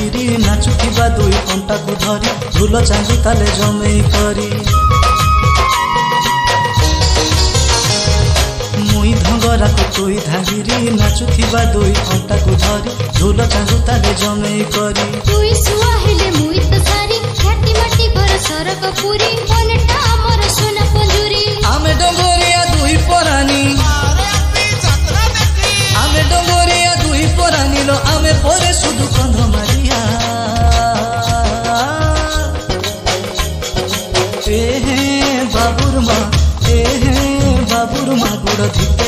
धांगिरी नाचुथिबा दुई कंटा को धरी ढोल चांदी ताले जमेई करी मुई धंगरा को कोई धांगिरी नाचुथिबा दुई कंटा को धरी ढोल चांदी ताले जमेई करी तुई सुआ हेले मुई तो सारी घाटी माटी घर सरक पुरी मनटा मोर सोना पंजुरी आमे डोंगरिया दुई परानी आमे डोंगरिया दुई परानी लो आमे परे सुदु कंध मारिया बाबुर माँ गुड़ धिक